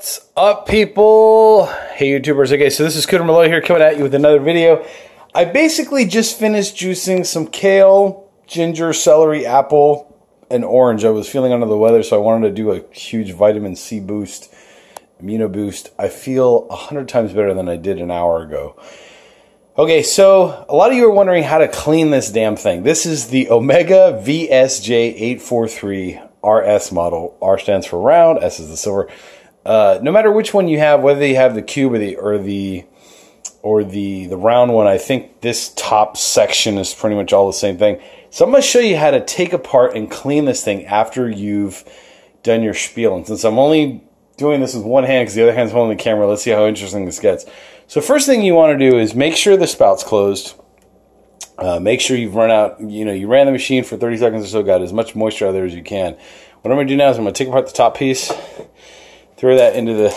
What's up, people? Hey, YouTubers. Okay, so this is Cooter Malloy here coming at you with another video. I basically just finished juicing some kale, ginger, celery, apple, and orange. I was feeling under the weather, so I wanted to do a huge vitamin C boost, immuno boost. I feel 100 times better than I did an hour ago. Okay, so a lot of you are wondering how to clean this damn thing. This is the Omega VSJ843 RS model. R stands for round, S is the silver. No matter which one you have, whether you have the cube or the round one, I think this top section is pretty much all the same thing. So I'm going to show you how to take apart and clean this thing after you've done your spiel. And since I'm only doing this with one hand because the other hand's holding the camera, let's see how interesting this gets. So first thing you want to do is make sure the spout's closed. Make sure you've run out, you ran the machine for 30 seconds or so, got as much moisture out of there as you can. What I'm going to do now is I'm going to take apart the top piece, throw that into the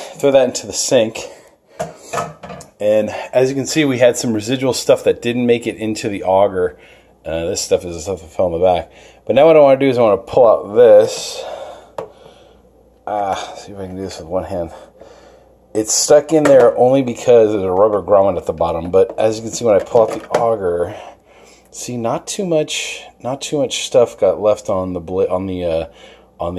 sink. And as you can see, we had some residual stuff that didn't make it into the auger. This stuff is the stuff that fell in the back. But now what I want to do is I want to pull out this. See if I can do this with one hand. It's stuck in there only because there's a rubber grommet at the bottom. But as you can see, when I pull out the auger, see, not too much stuff got left on the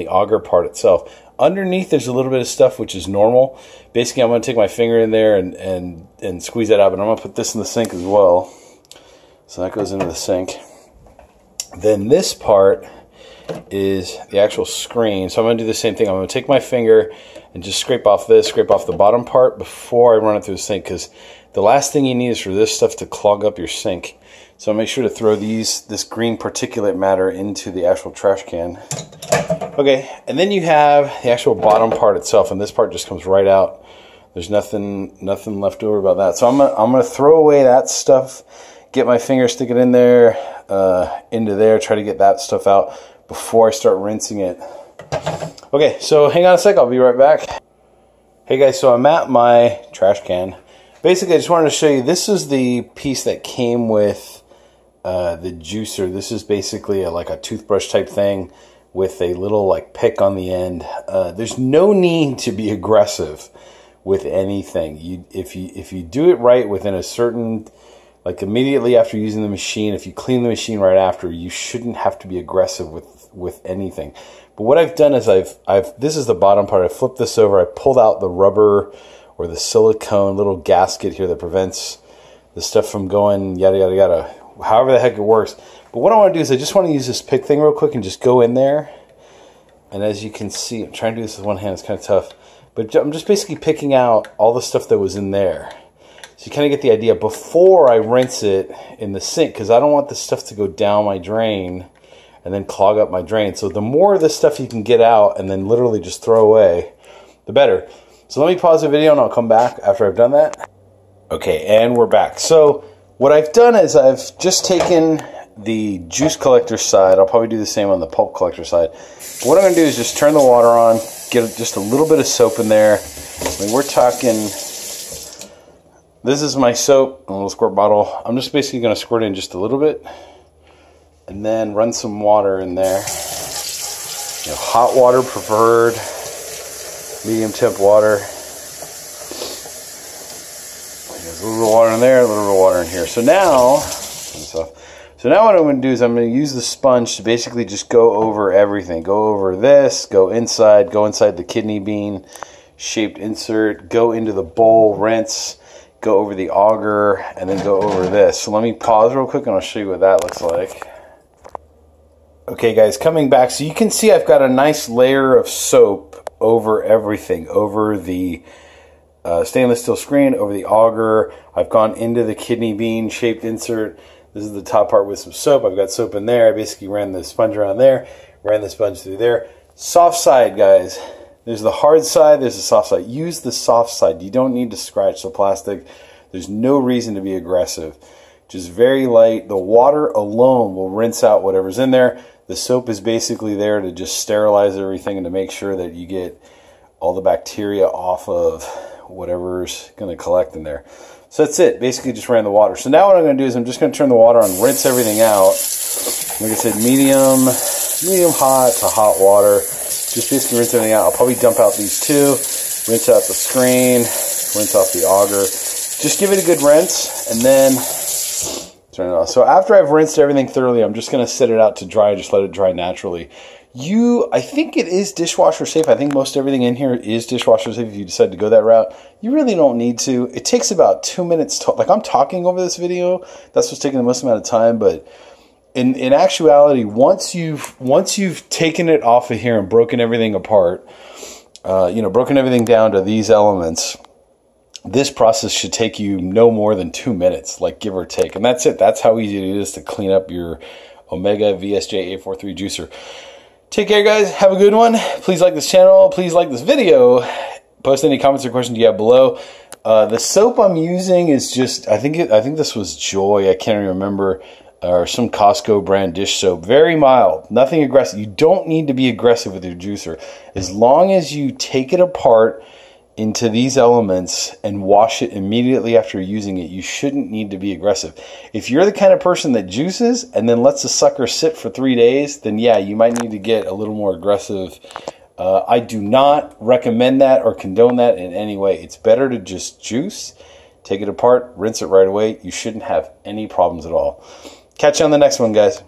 auger part itself. Underneath, there's a little bit of stuff which is normal. Basically, I'm going to take my finger in there and squeeze that out. But I'm going to put this in the sink as well. So that goes into the sink. Then this part is the actual screen. So I'm going to do the same thing. I'm going to take my finger and just scrape off the bottom part before I run it through the sink, because the last thing you need is for this stuff to clog up your sink. So make sure to throw this green particulate matter into the actual trash can. Okay, and then you have the actual bottom part itself, and this part just comes right out. There's nothing left over about that. So I'm gonna throw away that stuff, get my finger, stick it in there, into there, try to get that stuff out before I start rinsing it. Okay, so hang on a sec, I'll be right back. Hey guys, so I'm at my trash can. Basically, I just wanted to show you, this is the piece that came with the juicer. This is basically like a toothbrush type thing with a little like pick on the end. There's no need to be aggressive with anything. If you do it right within a certain, like immediately after using the machine, if you clean the machine right after, you shouldn't have to be aggressive with anything. But what I've done is this is the bottom part. I flipped this over. I pulled out the rubber or the silicone little gasket here that prevents the stuff from going yada yada yada. However the heck it works. But what I want to do is I just want to use this pick thing real quick and just go in there. And as you can see, I'm trying to do this with one hand. It's kind of tough. But I'm just basically picking out all the stuff that was in there. So you kind of get the idea before I rinse it in the sink, because I don't want the stuff to go down my drain and then clog up my drain. So the more of this stuff you can get out and then literally just throw away, the better. So let me pause the video and I'll come back after I've done that. Okay, and we're back. So what I've done is I've just taken the juice collector side. I'll probably do the same on the pulp collector side. What I'm going to do is just turn the water on, get just a little bit of soap in there. I mean, we're talking, this is my soap, a little squirt bottle. I'm just basically going to squirt in just a little bit and then run some water in there. Hot water preferred, medium temp water. There's a little bit of water in there, a little bit of water in here. So now what I'm going to do is I'm going to use the sponge to basically just go over everything. Go over this, go inside the kidney bean shaped insert, go into the bowl, rinse, go over the auger, and then go over this. So let me pause real quick and I'll show you what that looks like. Okay guys, coming back. So you can see I've got a nice layer of soap over everything, over the stainless steel screen, over the auger. I've gone into the kidney bean shaped insert. This is the top part with some soap. I've got soap in there. I basically ran the sponge around there, ran the sponge through there. Soft side, guys. There's the hard side, there's the soft side. Use the soft side. You don't need to scratch the plastic. There's no reason to be aggressive. Just very light. The water alone will rinse out whatever's in there. The soap is basically there to just sterilize everything and to make sure that you get all the bacteria off of whatever's going to collect in there. So that's it. Basically just ran the water. So now what I'm going to do is I'm just going to turn the water on, rinse everything out. Like I said, medium hot to hot water. Just basically rinse everything out. I'll probably dump out these two. rinse out the screen, rinse off the auger. Just give it a good rinse, and then turn it off. So after I've rinsed everything thoroughly, I'm just going to set it out to dry, just let it dry naturally. I think it is dishwasher safe. I think most everything in here is dishwasher safe if you decide to go that route. You really don't need to. It takes about 2 minutes. Like, I'm talking over this video. That's what's taking the most amount of time. But in actuality, once you've taken it off of here and broken everything apart, broken everything down to these elements, this process should take you no more than 2 minutes, like, give or take. And that's it. That's how easy it is to clean up your Omega VSJ843 juicer. Take care, guys. Have a good one. Please like this channel. Please like this video. Post any comments or questions you have below. The soap I'm using is just, I think this was Joy. I can't remember. Or some Costco brand dish soap. Very mild. Nothing aggressive. You don't need to be aggressive with your juicer. As long as you take it apart into these elements and wash it immediately after using it, you shouldn't need to be aggressive. If you're the kind of person that juices and then lets the sucker sit for 3 days, then yeah, you might need to get a little more aggressive. I do not recommend that or condone that in any way. It's better to just juice, take it apart, rinse it right away. You shouldn't have any problems at all. Catch you on the next one, guys.